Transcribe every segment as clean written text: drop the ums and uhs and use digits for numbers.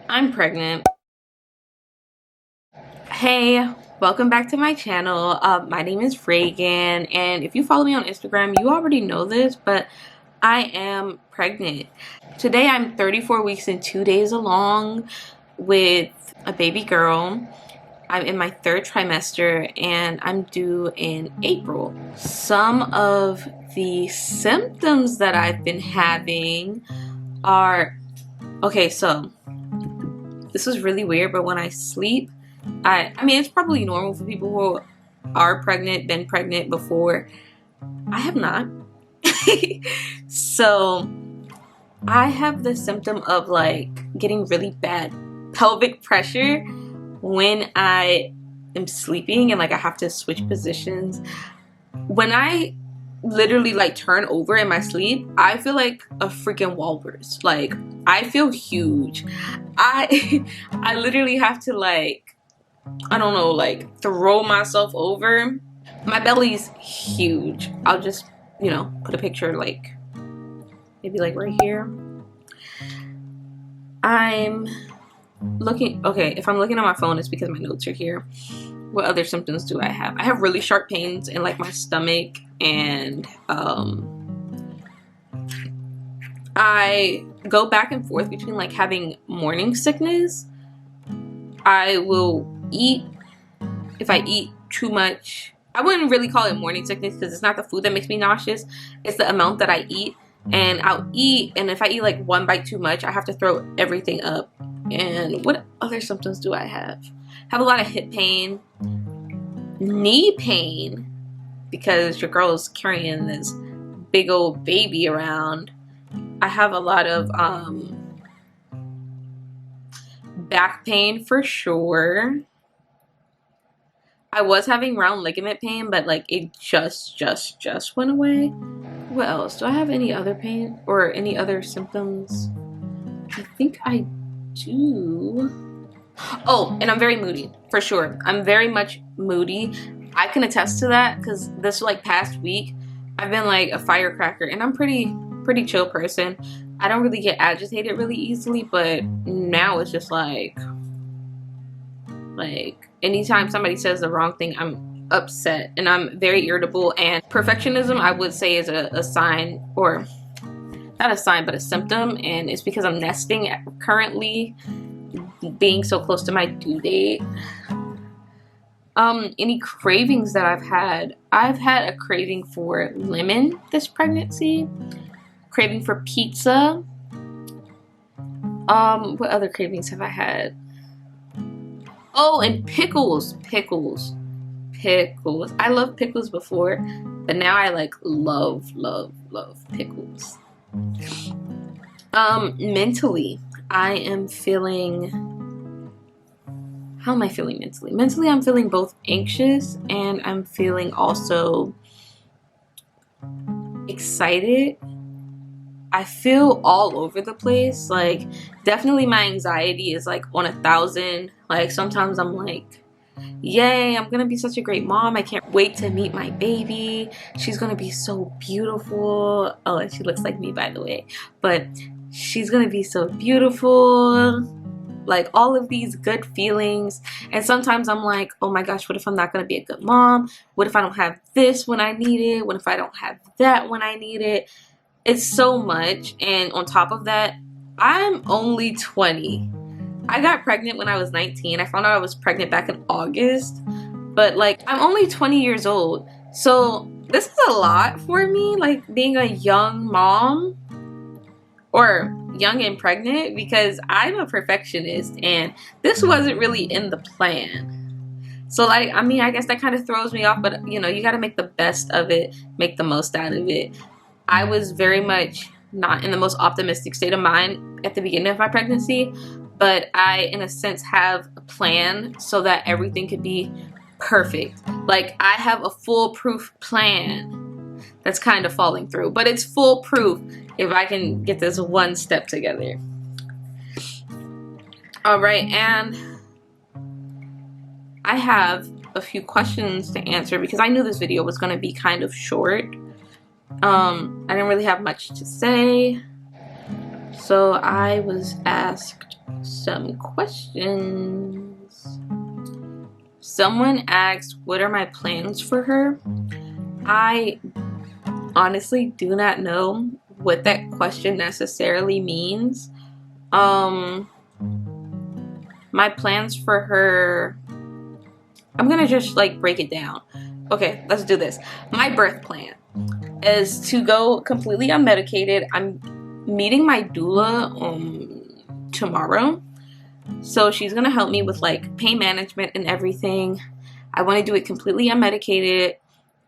I'm pregnant. Hey, welcome back to my channel. My name is Reagan, and if you follow me on Instagram, you already know this, but I am pregnant. Today I'm 34 weeks and 2 days along with a baby girl. I'm in my third trimester and I'm due in April. Some of the symptoms that I've been having are, okay, so this is really weird, but when I sleep, I mean, it's probably normal for people who are pregnant, been pregnant before. I have not. So I have the symptom of like getting really bad pelvic pressure when I am sleeping and like I have to switch positions. When I literally like turn over in my sleep, I feel like a freaking walrus. Like I feel huge. I I literally have to like, I don't know, like throw myself over. My belly's huge. I'll just, put a picture like maybe like right here. I'm looking, okay, if I'm looking at my phone, it's because my notes are here. What other symptoms do I have? I have really sharp pains in like my stomach, and I go back and forth between like having morning sickness. I will eat, if I eat too much, I wouldn't really call it morning sickness because it's not the food that makes me nauseous, it's the amount that I eat. And I'll eat, and if I eat like one bite too much, I have to throw everything up. And what other symptoms do I have? I have a lot of hip pain, knee pain, because your girl is carrying this big old baby around. I have a lot of back pain for sure. I was having round ligament pain, but like it just went away. What else? Do I have any other pain or any other symptoms? I think I do. Oh, and I'm very moody, for sure. I'm very much moody. I can attest to that because this like past week, I've been like a firecracker, and I'm pretty chill person. I don't really get agitated really easily, but now it's just like anytime somebody says the wrong thing, I'm upset and I'm very irritable. And perfectionism, I would say, is a sign, or not a sign, but a symptom. And it's because I'm nesting currently, being so close to my due date. Any cravings that I've had a craving for lemon this pregnancy, craving for pizza. What other cravings have I had? Oh, and pickles. I love pickles before, but now I like love pickles. Mentally, I am feeling, how am I feeling mentally? Mentally, I'm feeling both anxious and I'm feeling also excited. I feel all over the place. Like, definitely my anxiety is like on 1,000. Like, sometimes I'm like, yay, I'm gonna be such a great mom. I can't wait to meet my baby. She's gonna be so beautiful. Oh, and she looks like me, by the way. But she's gonna be so beautiful. Like, all of these good feelings. And sometimes I'm like, oh my gosh, what if I'm not gonna be a good mom? What if I don't have this when I need it? What if I don't have that when I need it? It's so much. And on top of that, I'm only 20. I got pregnant when I was 19. I found out I was pregnant back in August. But like, I'm only 20 years old. So this is a lot for me, like being a young mom or young and pregnant, because I'm a perfectionist and this wasn't really in the plan. So like, I mean, I guess that kind of throws me off, but you got to make the best of it, make the most out of it. I was very much not in the most optimistic state of mind at the beginning of my pregnancy, but I, in a sense, have a plan so that everything could be perfect. Like, I have a foolproof plan that's kind of falling through, but it's foolproof if I can get this one step together. All right, and I have a few questions to answer because I knew this video was going to be kind of short. I didn't really have much to say. So I was asked some questions. Someone asked, what are my plans for her? I honestly do not know what that question necessarily means. My plans for her, I'm gonna just like break it down. Okay, let's do this. My birth plan is to go completely unmedicated. I'm meeting my doula tomorrow. So she's gonna help me with like pain management and everything. I want to do it completely unmedicated.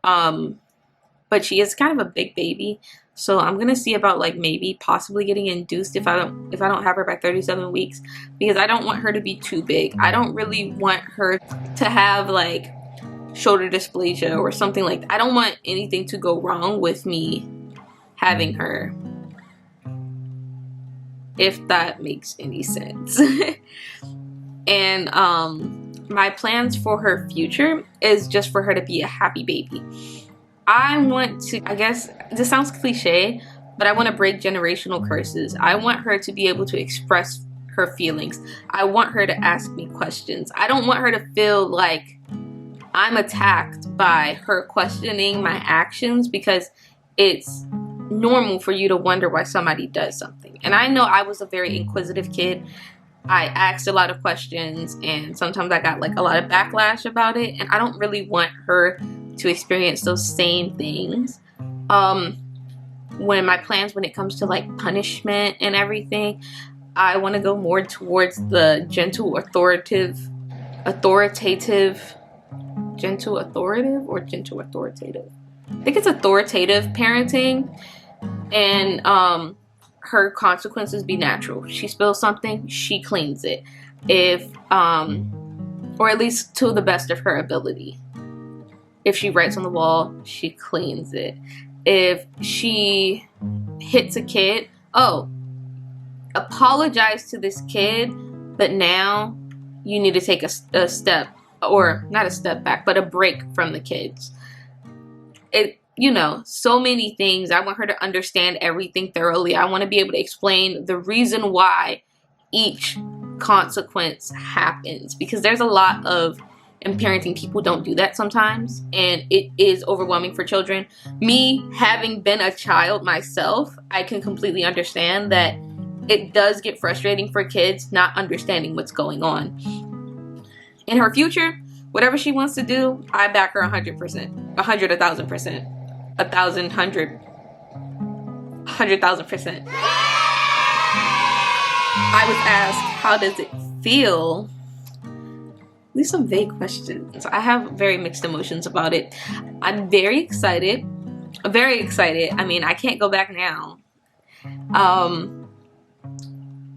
But she is kind of a big baby. So I'm gonna see about like maybe possibly getting induced if I don't have her by 37 weeks, because I don't want her to be too big. I don't really want her to have like shoulder dysplasia or something like that. I don't want anything to go wrong with me having her, if that makes any sense. And my plans for her future is just for her to be a happy baby. I want to, I guess this sounds cliche, but I want to break generational curses. I want her to be able to express her feelings. I want her to ask me questions. I don't want her to feel like I'm attacked by her questioning my actions, because it's normal for you to wonder why somebody does something. And I know I was a very inquisitive kid. I asked a lot of questions, and sometimes I got like a lot of backlash about it, and I don't really want her to experience those same things. When my plans, when it comes to like punishment and everything, I want to go more towards the gentle authoritative, gentle authoritative or gentle authoritative. I think it's authoritative parenting, and her consequences be natural. She spills something, she cleans it, if or at least to the best of her ability. If she writes on the wall, she cleans it. If she hits a kid, oh, apologize to this kid, but now you need to take a step, or not a step back, but a break from the kids. It, you know, so many things. I want her to understand everything thoroughly. I want to be able to explain the reason why each consequence happens, because there's a lot of, in parenting, people don't do that sometimes, and it is overwhelming for children. Me having been a child myself, I can completely understand that it does get frustrating for kids not understanding what's going on. In her future, whatever she wants to do, I back her 100%, 100, 1,000%, 1,000, 100, 100,000%. I was asked, how does it feel? These are some vague questions. I have very mixed emotions about it. I'm very excited. Very excited. I mean, I can't go back now.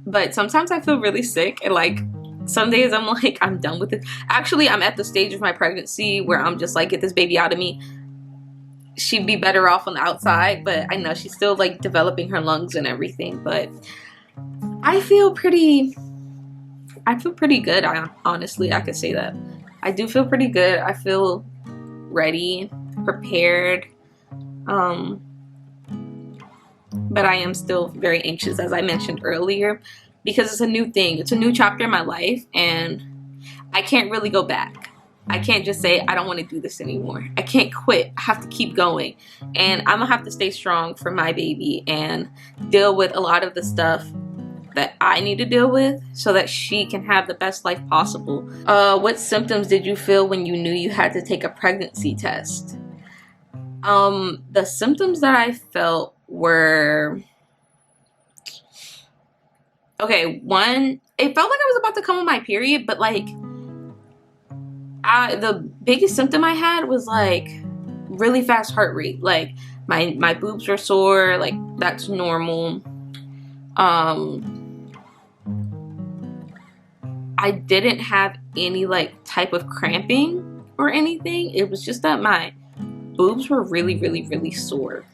But sometimes I feel really sick, and like some days I'm like, I'm done with it. Actually, I'm at the stage of my pregnancy where I'm just like, get this baby out of me. She'd be better off on the outside, but I know she's still like developing her lungs and everything. But I feel pretty good. Honestly, I could say that. I do feel pretty good. I feel ready, prepared. But I am still very anxious, as I mentioned earlier, because it's a new thing. It's a new chapter in my life, and I can't really go back. I can't just say, I don't want to do this anymore. I can't quit. I have to keep going. And I'm going to have to stay strong for my baby and deal with a lot of the stuff that I need to deal with so that she can have the best life possible. What symptoms did you feel when you knew you had to take a pregnancy test? The symptoms that I felt were, okay, one, it felt like I was about to come on my period, but like the biggest symptom I had was like really fast heart rate. Like my boobs were sore, like that's normal. I didn't have any like type of cramping or anything. It was just that my boobs were really sore,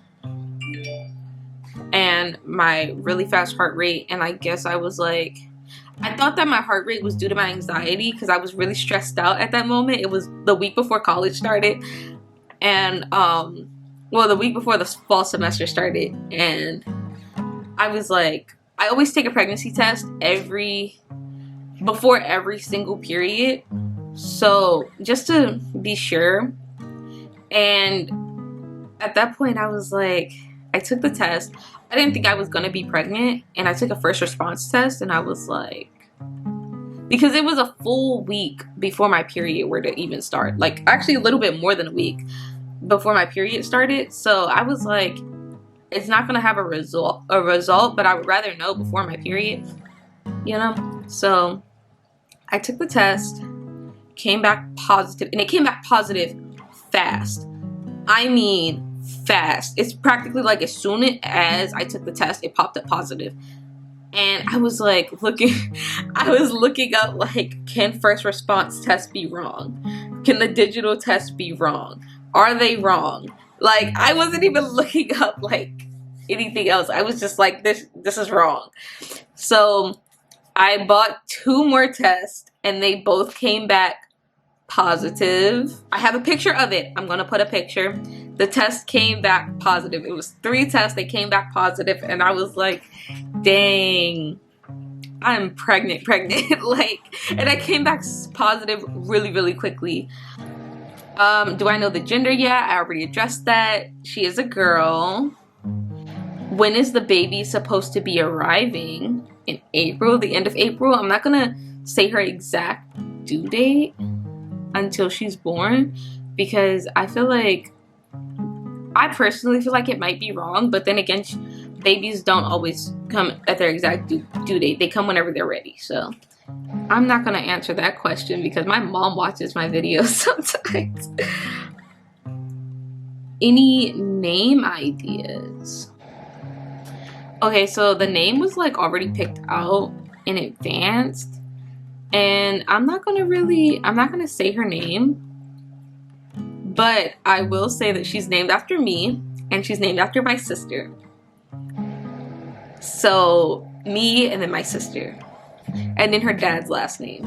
and my really fast heart rate. And I guess I was like, I thought that my heart rate was due to my anxiety because I was really stressed out at that moment. It was the week before college started, and well, the week before the fall semester started, and I was like, I always take a pregnancy test before every single period, so just to be sure. And at that point I was like, I took the test. I didn't think I was gonna be pregnant, and I took a first response test, and I was like, because it was a full week before my period were to even start, like actually a little bit more than a week before my period started. So I was like, it's not gonna have a result, but I would rather know before my period, you know. So I took the test, came back positive, and it came back positive fast. I mean fast. It's practically like as soon as I took the test, it popped up positive. And I was like I was looking up like, can first response tests be wrong? Can the digital test be wrong? Are they wrong? Like, I wasn't even looking up like anything else. I was just like, this is wrong. So I bought 2 more tests, and they both came back positive. I have a picture of it. I'm gonna put a picture. The test came back positive. It was 3 tests. They came back positive, and I was like, dang, I'm pregnant. Like, and I came back positive really quickly. Do I know the gender yet? I already addressed that. She is a girl. When is the baby supposed to be arriving? In April, the end of April. I'm not gonna say her exact due date until she's born, because I personally feel like it might be wrong, but then again, babies don't always come at their exact due date. They come whenever they're ready. So I'm not gonna answer that question because my mom watches my videos sometimes. Any name ideas? Okay, so the name was like already picked out in advance, and I'm not gonna say her name, but I will say that she's named after me, and she's named after my sister. So me, and then my sister, and then her dad's last name.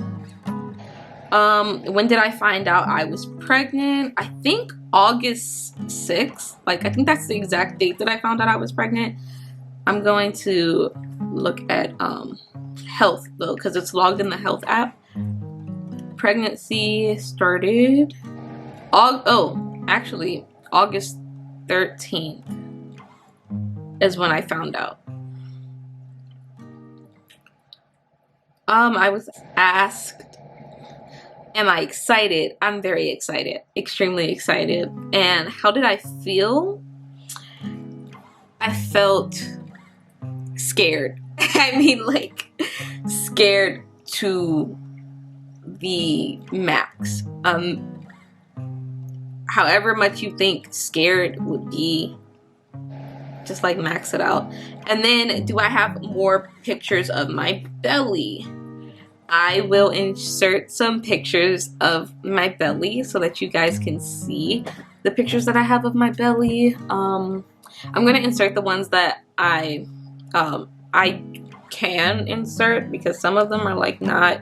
When did I find out I was pregnant? I think August 6th. Like, I think that's the exact date that I found out I was pregnant. I'm going to look at health though, because it's logged in the health app. Pregnancy started actually August 13th is when I found out. I was asked, am I excited? I'm very excited, extremely excited. And how did I feel? I felt scared. I mean, like, scared to the max. However much you think scared would be, just like max it out. And then, do I have more pictures of my belly? I will insert some pictures of my belly so that you guys can see the pictures that I have of my belly. I'm gonna insert the ones that I can insert, because some of them are like not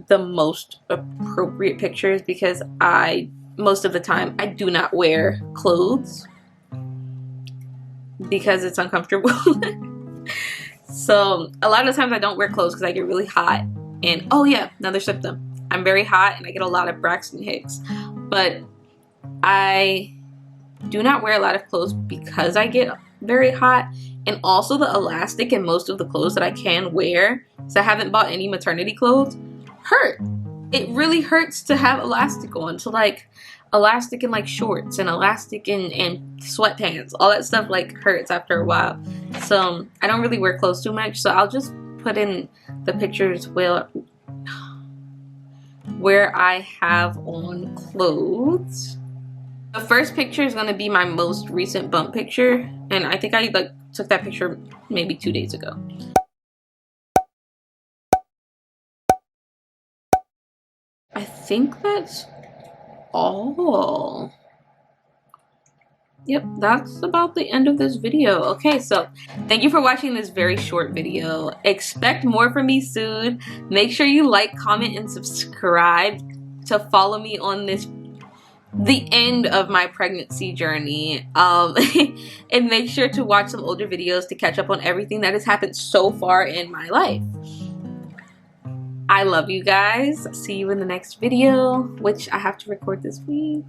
the most appropriate pictures, because most of the time I do not wear clothes because it's uncomfortable. So a lot of times I don't wear clothes because I get really hot. And oh yeah, another symptom, I'm very hot and I get a lot of Braxton Hicks. But I do not wear a lot of clothes because I get very hot. And also the elastic in most of the clothes that I can wear, so I haven't bought any maternity clothes, hurt. It really hurts to have elastic on. So like elastic in like shorts and elastic in sweatpants, all that stuff like hurts after a while. So I don't really wear clothes too much. So I'll just put in the pictures where I have on clothes. The first picture is going to be my most recent bump picture, and I think I like took that picture maybe 2 days ago. I think that's all. Yep, that's about the end of this video. Okay, so thank you for watching this very short video. Expect more from me soon. Make sure you like, comment, and subscribe to follow me on this the end of my pregnancy journey, and make sure to watch some older videos to catch up on everything that has happened so far in my life. I love you guys. See you in the next video, which I have to record this week.